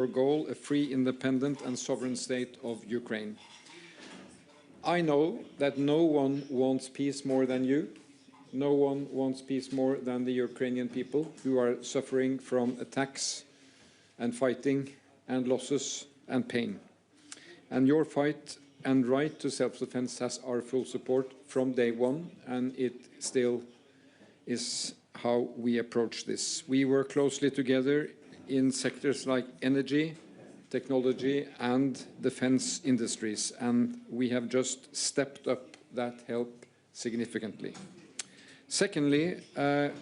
our goal, a free, independent and sovereign state of Ukraine. I know that no one wants peace more than you. No one wants peace more than the Ukrainian people who are suffering from attacks and fighting and losses and pain. And your fight and right to self-defense has our full support from day one, and it still is how we approach this. We work closely together in sectors like energy, technology and defense industries, and we have just stepped up that help significantly. Secondly,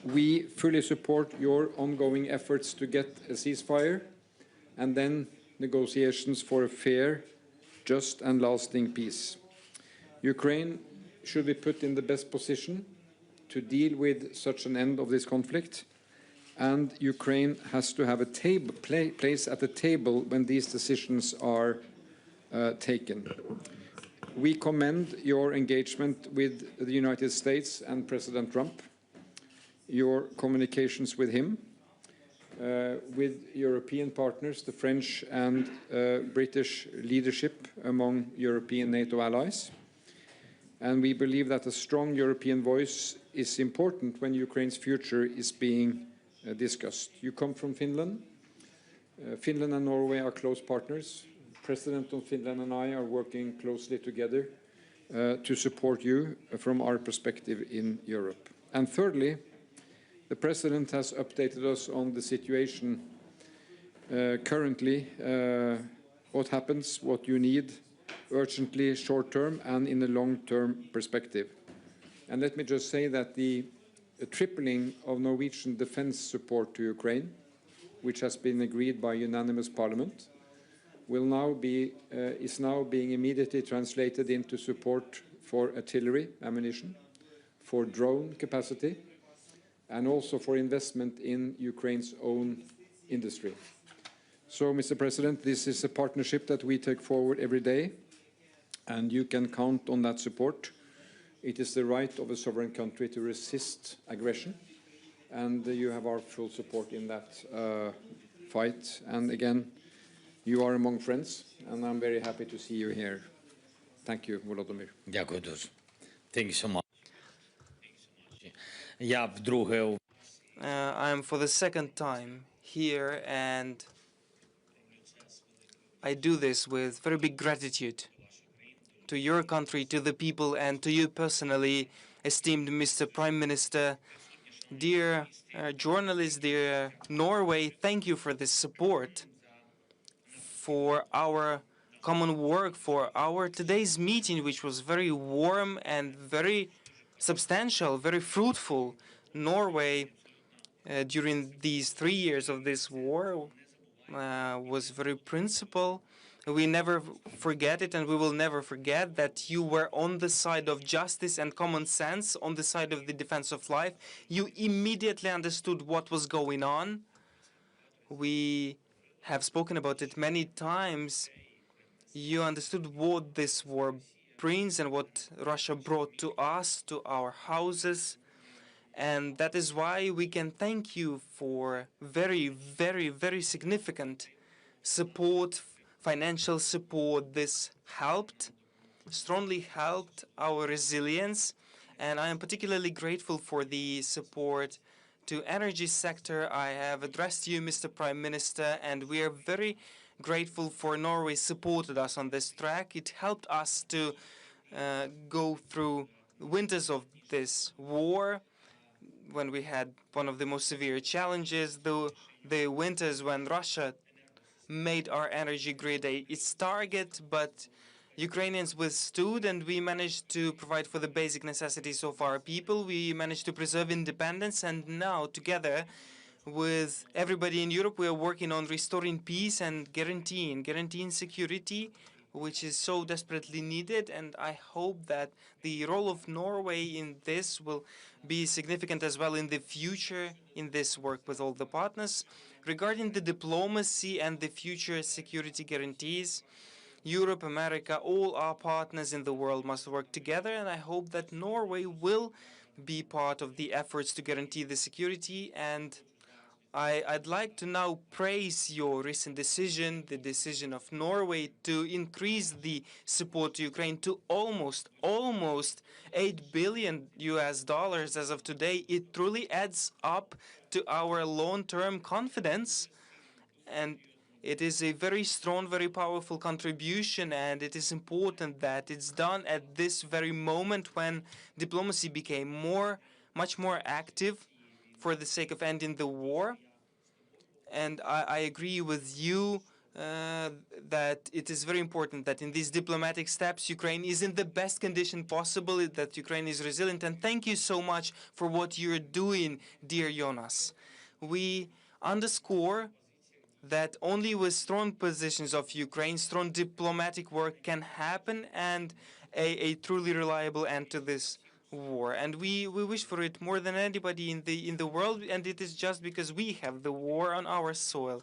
we fully support your ongoing efforts to get a ceasefire and then negotiations for a fair, just and lasting peace. Ukraine should be put in the best position to deal with such an end of this conflict, and Ukraine has to have a place at the table when these decisions are taken. We commend your engagement with the United States and President Trump, your communications with him, with European partners, the French and British leadership among European NATO allies. And we believe that a strong European voice is important when Ukraine's future is being discussed. You come from Finland. Finland and Norway are close partners. President of Finland and I are working closely together to support you from our perspective in Europe. And thirdly, the President has updated us on the situation currently, what happens, what you need urgently, short-term and in a long-term perspective. And let me just say that the tripling of Norwegian defense support to Ukraine, which has been agreed by unanimous Parliament, is now being immediately translated into support for artillery ammunition, for drone capacity, and also for investment in Ukraine's own industry. So, Mr. President, this is a partnership that we take forward every day, and you can count on that support. It is the right of a sovereign country to resist aggression, and you have our full support in that fight. And again, you are among friends, and I'm very happy to see you here. Thank you, Volodymyr. Дякую дуже. Thank you so much. I'm for the second time here, and I do this with very big gratitude to your country, to the people, and to you personally, esteemed Mr. Prime Minister. Dear journalists, dear Norway, thank you for this support, for our common work, for our today's meeting, which was very warm and very substantial, very fruitful. Norway, during these 3 years of this war, was very principled. We never forget it, and we will never forget that you were on the side of justice and common sense, on the side of the defense of life. You immediately understood what was going on. We have spoken about it many times. You understood what this war brings and what Russia brought to us, to our houses. And that is why we can thank you for very, very, very significant support, financial support. This helped, strongly helped our resilience. And I am particularly grateful for the support to energy sector. I have addressed you, Mr. Prime Minister, and we are very grateful for Norway supported us on this track. It helped us to go through winters of this war, when we had one of the most severe challenges, the winters when Russia made our energy grid its target, but Ukrainians withstood, and we managed to provide for the basic necessities of our people. We managed to preserve independence, and now, together with everybody in Europe, we are working on restoring peace and guaranteeing security, which is so desperately needed. And I hope that the role of Norway in this will be significant as well in the future in this work with all the partners. Regarding the diplomacy and the future security guarantees, Europe, America, all our partners in the world must work together, and I hope that Norway will be part of the efforts to guarantee the security and I'd like to now praise your recent decision, the decision of Norway to increase the support to Ukraine to almost $8 billion as of today. It truly adds up to our long-term confidence, and it is a very strong, very powerful contribution, and it is important that it's done at this very moment when diplomacy became much more active for the sake of ending the war. And I agree with you that it is very important that in these diplomatic steps, Ukraine is in the best condition possible, that Ukraine is resilient. And thank you so much for what you're doing, dear Jonas. We underscore that only with strong positions of Ukraine, strong diplomatic work can happen, and a truly reliable end to this war. And we wish for it more than anybody in the world, and it is just because we have the war on our soil.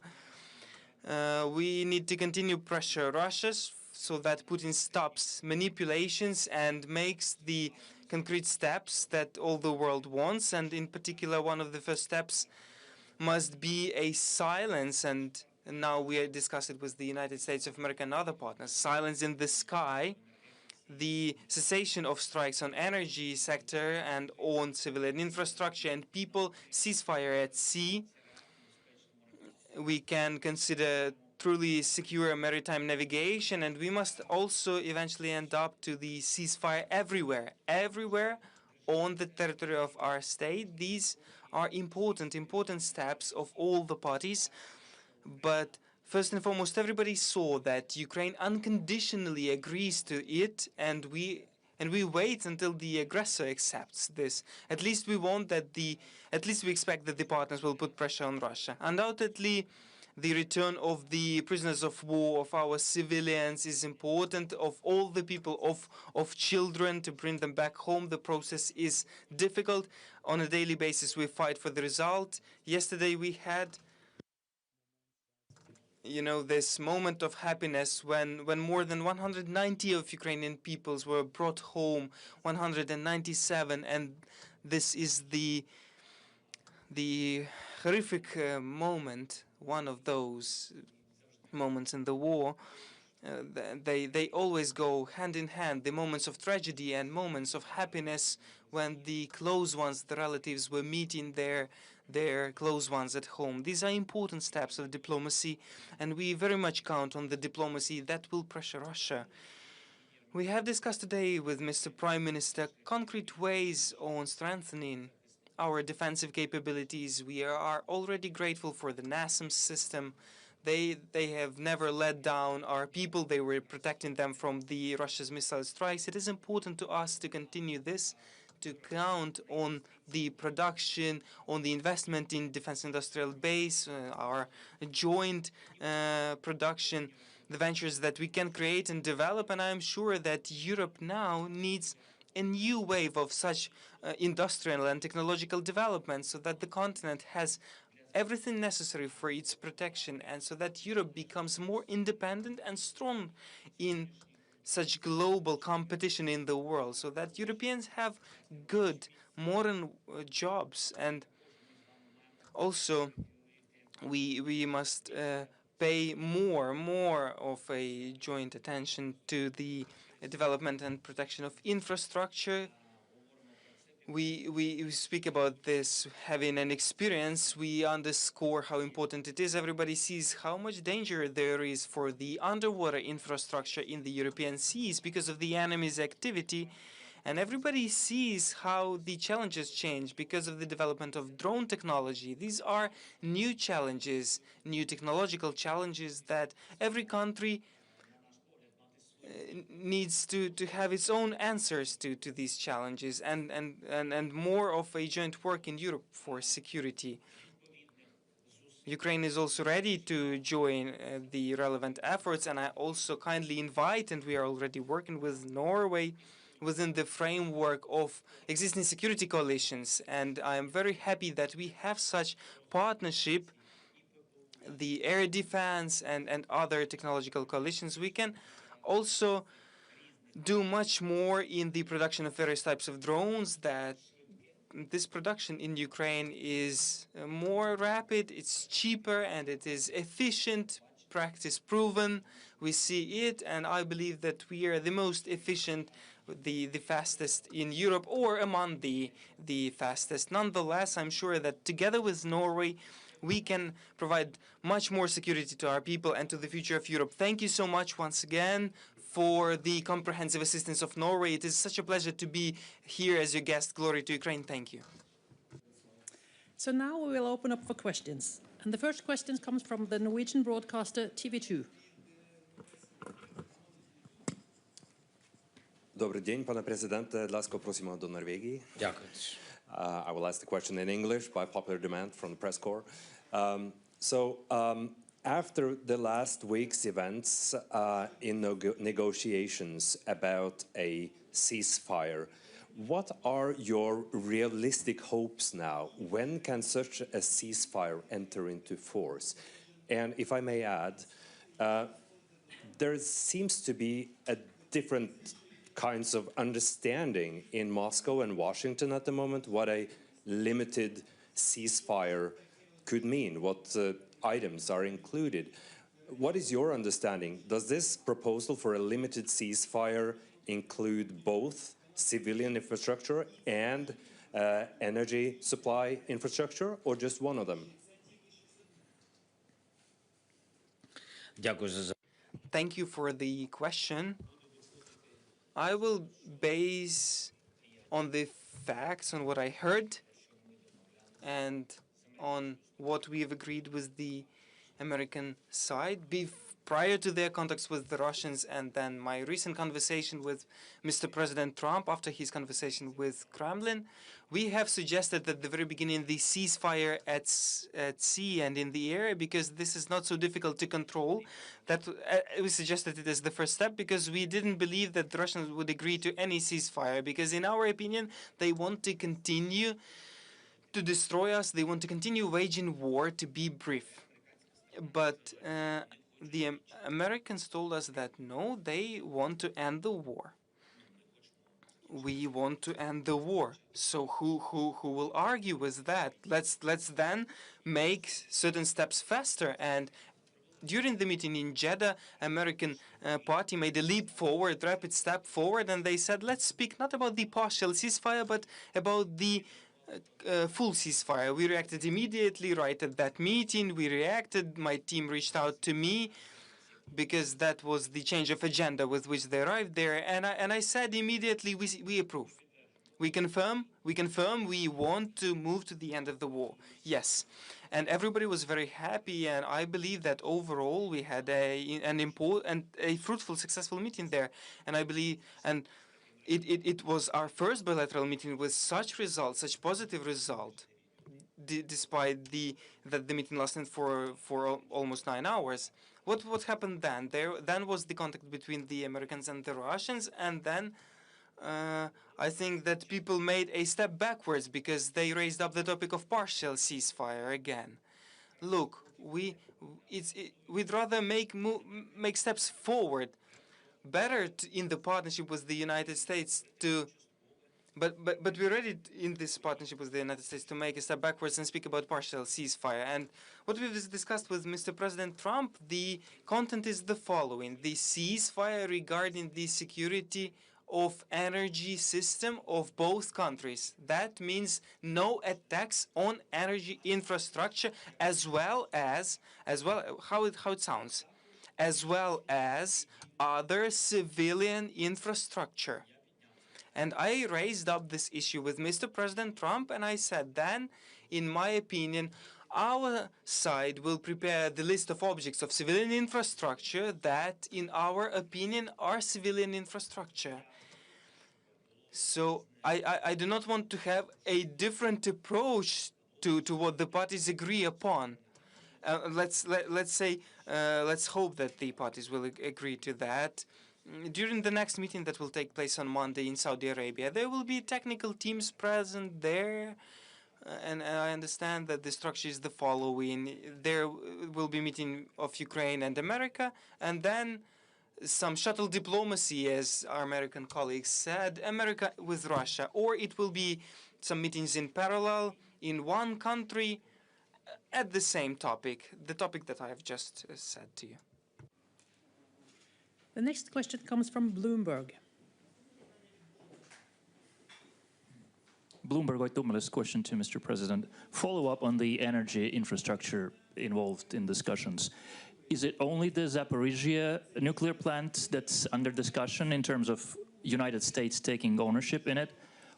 We need to continue pressure Russia so that Putin stops manipulations and makes the concrete steps that all the world wants. And in particular, one of the first steps must be a silence, and now we discuss it with the United States of America and other partners, silence in the sky, the cessation of strikes on energy sector and on civilian infrastructure and people, ceasefire at sea. We can consider truly secure maritime navigation, and we must also eventually end up to the ceasefire everywhere on the territory of our state. These are important steps of all the parties. But first and foremost, everybody saw that Ukraine unconditionally agrees to it, and we wait until the aggressor accepts this. At least we expect that the partners will put pressure on Russia. Undoubtedly, the return of the prisoners of war, of our civilians, is important, of all the people, of children, to bring them back home. The process is difficult. On a daily basis, we fight for the result. Yesterday we had this moment of happiness when more than 190 of Ukrainian peoples were brought home, 197, and this is the horrific moment, one of those moments in the war. They always go hand in hand, the moments of tragedy and moments of happiness when the close ones, the relatives, were meeting their close ones at home. These are important steps of diplomacy, and we very much count on the diplomacy that will pressure Russia. We have discussed today with Mr. Prime Minister concrete ways on strengthening our defensive capabilities. We are already grateful for the NASAMS system. They have never let down our people. They were protecting them from the Russia's missile strikes. It is important to us to continue this, to count on the production, on the investment in defense industrial base, our joint production, the ventures that we can create and develop. And I am sure that Europe now needs a new wave of such industrial and technological development, so that the continent has everything necessary for its protection, and so that Europe becomes more independent and strong in such global competition in the world, so that Europeans have good, modern jobs. And also, we must pay more of a joint attention to the development and protection of infrastructure. We speak about this having an experience. We underscore how important it is. Everybody sees how much danger there is for the underwater infrastructure in the European seas because of the enemy's activity. And everybody sees how the challenges change because of the development of drone technology. These are new challenges, new technological challenges that every country needs to have its own answers to these challenges, and more of a joint work in Europe for security. Ukraine is also ready to join the relevant efforts, and I also kindly invite, and we are already working with Norway within the framework of existing security coalitions. And I am very happy that we have such partnership, the air defense and other technological coalitions. We can also do much more in the production of various types of drones that this production in Ukraine is more rapid, it's cheaper, and it is efficient, practice proven. We see it, and I believe that we are the most efficient, the fastest in Europe, or among the fastest. Nonetheless, I'm sure that together with Norway, we can provide much more security to our people and to the future of Europe. Thank you so much once again for the comprehensive assistance of Norway. It is such a pleasure to be here as your guest. Glory to Ukraine. Thank you. So now we will open up for questions. And the first question comes from the Norwegian broadcaster TV2. Добрий день, пане президенте. Ласка просимо до Норвегії. Дякую. I will ask the question in English by popular demand from the press corps. After the last week's events in negotiations about a ceasefire, what are your realistic hopes now? When can such a ceasefire enter into force? And if I may add, there seems to be a different kinds of understanding in Moscow and Washington at the moment what a limited ceasefire could mean, what items are included. What is your understanding? Does this proposal for a limited ceasefire include both civilian infrastructure and energy supply infrastructure, or just one of them? Thank you for the question. I will base on the facts, on what I heard, and on what we have agreed with the American side prior to their contacts with the Russians, and then my recent conversation with Mr. President Trump after his conversation with Kremlin. We have suggested at the very beginning the ceasefire at sea and in the air, because this is not so difficult to control. That we suggested it as the first step because we didn't believe that the Russians would agree to any ceasefire, because in our opinion they want to continue to destroy us. They want to continue waging war, to be brief. But the Americans told us that no, they want to end the war. We want to end the war. So who will argue with that? Let's then make certain steps faster. And during the meeting in Jeddah, American party made a leap forward, rapid step forward, and they said, let's speak not about the partial ceasefire, but about the full ceasefire. We reacted immediately right at that meeting. We reacted. My team reached out to me because that was the change of agenda with which they arrived there. And I said immediately, we approve. We confirm we want to move to the end of the war. Yes. And everybody was very happy, and I believe that overall we had an important and a fruitful, successful meeting there. And I believe, and it was our first bilateral meeting with such results, such positive result, despite that the meeting lasted for almost 9 hours. What happened then? Then was the contact between the Americans and the Russians, and then I think that people made a step backwards because they raised up the topic of partial ceasefire again. Look, we'd rather make steps forward. Better in the partnership with the United States but we're ready in this partnership with the United States to make a step backwards and speak about partial ceasefire. And what we've discussed with Mr. President Trump, the content is the following: the ceasefire regarding the security of energy system of both countries. That means no attacks on energy infrastructure, as well how it sounds, as well as other civilian infrastructure. And I raised up this issue with Mr. President Trump, and I said then, in my opinion, our side will prepare the list of objects of civilian infrastructure that, in our opinion, are civilian infrastructure. So I do not want to have a different approach to what the parties agree upon. Let's hope that the parties will agree to that. During the next meeting that will take place on Monday in Saudi Arabia, there will be technical teams present there, and I understand that the structure is the following. There will be a meeting of Ukraine and America, and then some shuttle diplomacy, as our American colleagues said, America with Russia, or it will be some meetings in parallel in one country at the same topic, the topic that I have just said to you. The next question comes from Bloomberg. Bloomberg Oitomelis question to Mr. President. Follow up on the energy infrastructure involved in discussions. Is it only the Zaporizhia nuclear plant that's under discussion in terms of United States taking ownership in it?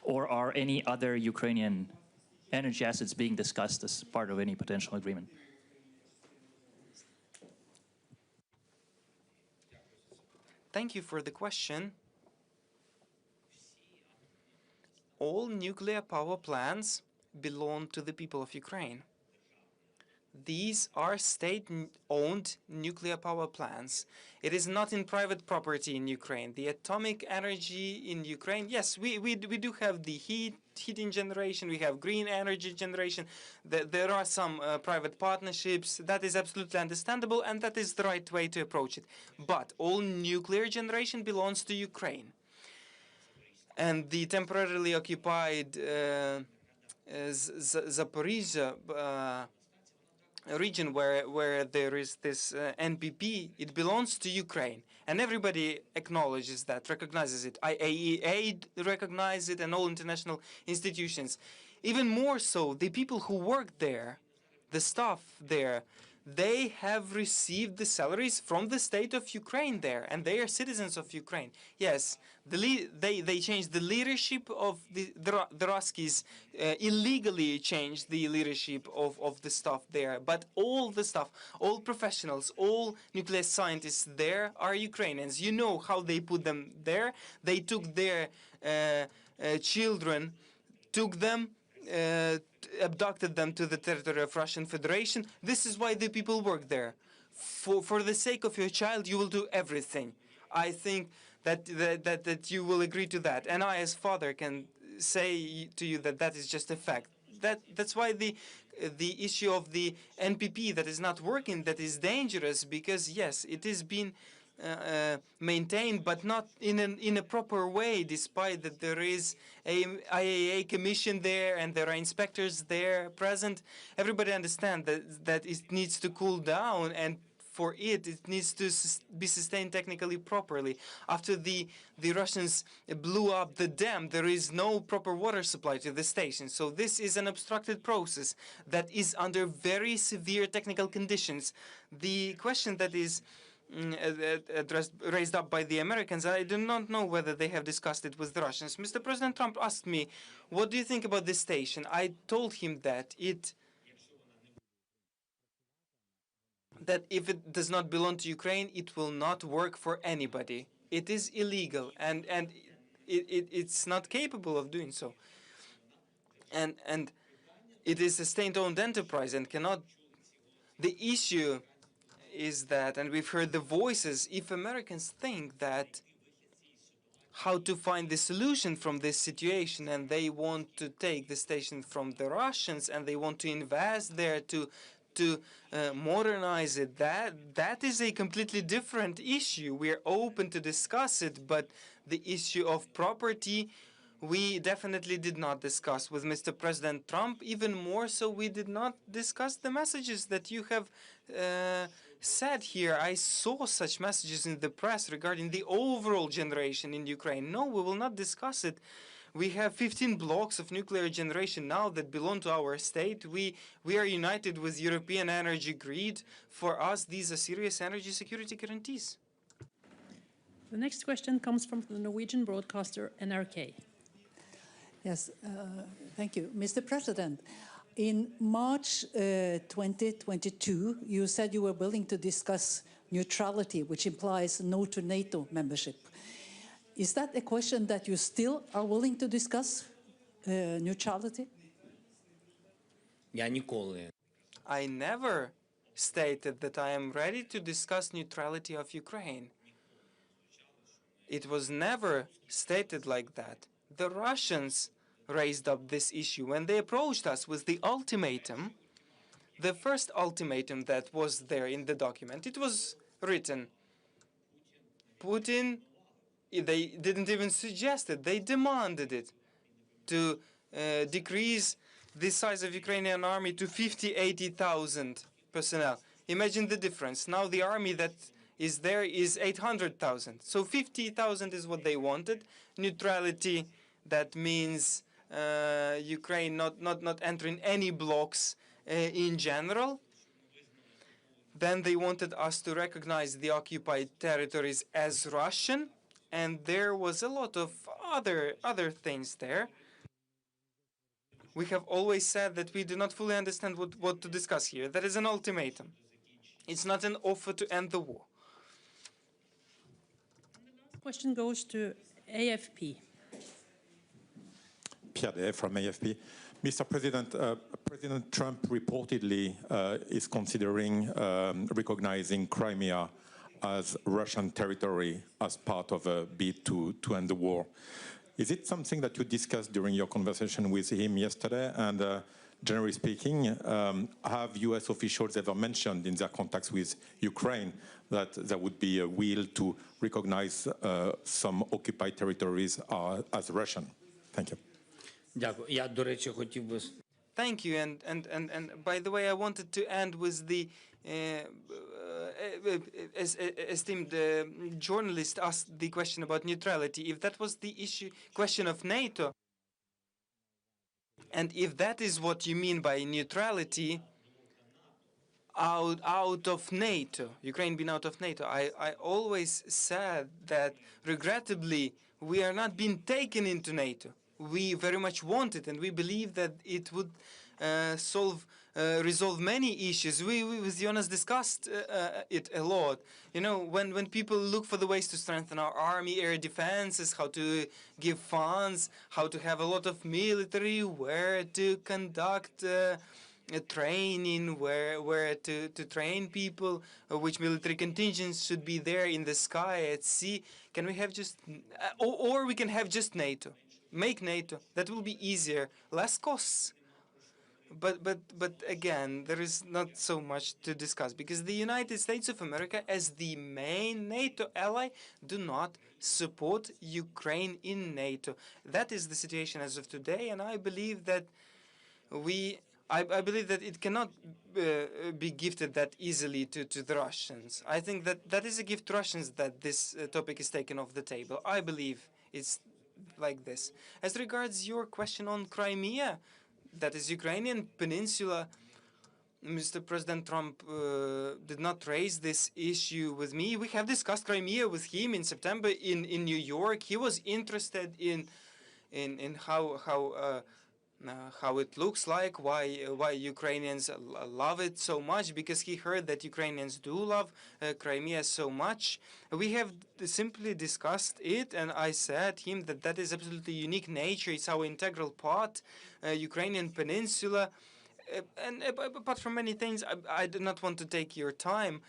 Or are any other Ukrainian energy assets being discussed as part of any potential agreement? Thank you for the question. All nuclear power plants belong to the people of Ukraine. These are state-owned nuclear power plants. It is not in private property in Ukraine. The atomic energy in Ukraine, yes, we do have the heating generation, we have green energy generation. There are some private partnerships. That is absolutely understandable, and that is the right way to approach it. But all nuclear generation belongs to Ukraine. And the temporarily occupied Zaporizhia region where there is this NPP, it belongs to Ukraine. And everybody acknowledges that, recognizes it. IAEA recognizes it, and all international institutions. Even more so, the people who work there, the staff there, they have received the salaries from the state of Ukraine there, and they are citizens of Ukraine. Yes, they changed the leadership of the Ruskies, illegally changed the leadership of the staff there. But all the staff, all professionals, all nuclear scientists there are Ukrainians. You know how they put them there. They took their children, took them, abducted them to the territory of Russian Federation. This is why the people work there. For the sake of your child, you will do everything. I think that you will agree to that. And I, as father, can say to you that that is just a fact. That's why the issue of the NPP that is not working, that is dangerous, because yes, it is being maintained, but not in a proper way, despite that there is a IAEA commission there and there are inspectors there present. Everybody understands that it needs to cool down, and for it needs to be sustained technically properly. After the Russians blew up the dam, there is no proper water supply to the station. So this is an obstructed process that is under very severe technical conditions. The question that is raised up by the Americans, I do not know whether they have discussed it with the Russians. Mr. President Trump asked me, what do you think about this station? I told him that if it does not belong to Ukraine, it will not work for anybody. It is illegal, and it's not capable of doing so. And it is a state-owned enterprise and cannot. The issue is that, and we've heard the voices, if Americans think that how to find the solution from this situation, and they want to take the station from the Russians, and they want to invest there to modernize it, that is a completely different issue. We're open to discuss it, but the issue of property, we definitely did not discuss with Mr. President Trump. Even more so, we did not discuss the messages that you have said here. I saw such messages in the press regarding the overall generation in Ukraine. No, we will not discuss it. We have 15 blocks of nuclear generation now that belong to our state. We are united with European energy grid. For us, these are serious energy security guarantees. The next question comes from the Norwegian broadcaster NRK. Yes, thank you. Mr. President, in March 2022, you said you were willing to discuss neutrality, which implies no to NATO membership. Is that a question that you still are willing to discuss, neutrality? I never stated that I am ready to discuss neutrality of Ukraine. It was never stated like that. The Russians raised up this issue when they approached us with the ultimatum. The first ultimatum that was there in the document, it was written. Putin, they didn't even suggest it. They demanded it to decrease the size of Ukrainian army to 80,000 personnel. Imagine the difference. Now the army that is there is 800,000. So 50,000 is what they wanted. Neutrality, that means Ukraine not entering any blocks in general. Then they wanted us to recognize the occupied territories as Russian, and there was a lot of other things there. We have always said that we do not fully understand what to discuss here. That is an ultimatum. It's not an offer to end the war. Question goes to AFP. Pierre from AFP. Mr. President, President Trump reportedly is considering recognizing Crimea as Russian territory as part of a bid to end the war. Is it something that you discussed during your conversation with him yesterday? And generally speaking, have US officials ever mentioned in their contacts with Ukraine that there would be a will to recognize some occupied territories as Russian? Thank you. Thank you. And by the way, I wanted to end with the esteemed journalist asked the question about neutrality. If that was the question of NATO, and if that is what you mean by neutrality, out of NATO, Ukraine being out of NATO, I always said that regrettably we are not being taken into NATO. We very much want it, and we believe that it would resolve many issues. We with Jonas discussed it a lot. You know, when people look for the ways to strengthen our army, air defenses, how to give funds, how to have a lot of military, where to conduct training, where to train people, which military contingents should be there in the sky, at sea. Can we have just, or we can have just NATO. Make NATO. That will be easier, less costs. But again, there is not so much to discuss because the United States of America, as the main NATO ally, do not support Ukraine in NATO. That is the situation as of today, and I believe that I believe that it cannot be gifted that easily to the Russians. I think that is a gift to Russians that this topic is taken off the table. I believe it's like this. As regards your question on Crimea, that is Ukrainian peninsula, Mr. President Trump did not raise this issue with me. We have discussed Crimea with him in September in New York. He was interested in how it looks like, why Ukrainians love it so much, because he heard that Ukrainians do love Crimea so much. We have simply discussed it, and I said to him that that is absolutely unique nature. It's our integral part, Ukrainian peninsula. And apart from many things, I do not want to take your time.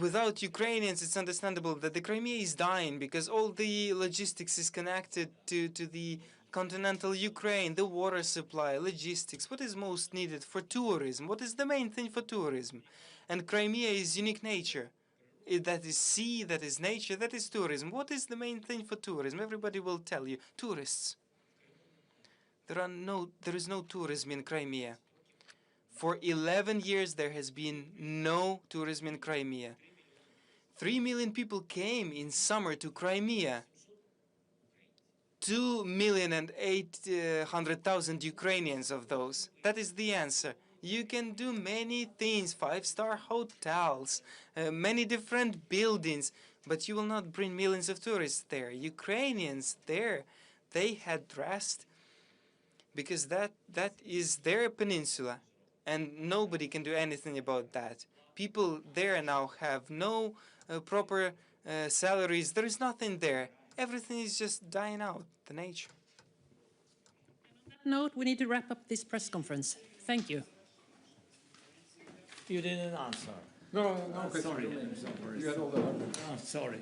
Without Ukrainians, it's understandable that the Crimea is dying because all the logistics is connected to the continental Ukraine, the water supply, logistics. What is most needed for tourism? What is the main thing for tourism? And Crimea is unique nature. That is sea, that is nature, that is tourism. What is the main thing for tourism? Everybody will tell you, tourists. There is no tourism in Crimea. For 11 years, there has been no tourism in Crimea. 3 million people came in summer to Crimea. 2,800,000 Ukrainians of those. That is the answer. You can do many things, 5-star hotels, many different buildings, but you will not bring millions of tourists there. Ukrainians there, they had rest because that is their peninsula. And nobody can do anything about that. People there now have no proper salaries. There is nothing there. Everything is just dying out, the nature. On that note, we need to wrap up this press conference. Thank you. You didn't answer. No, sorry. You had all the Sorry.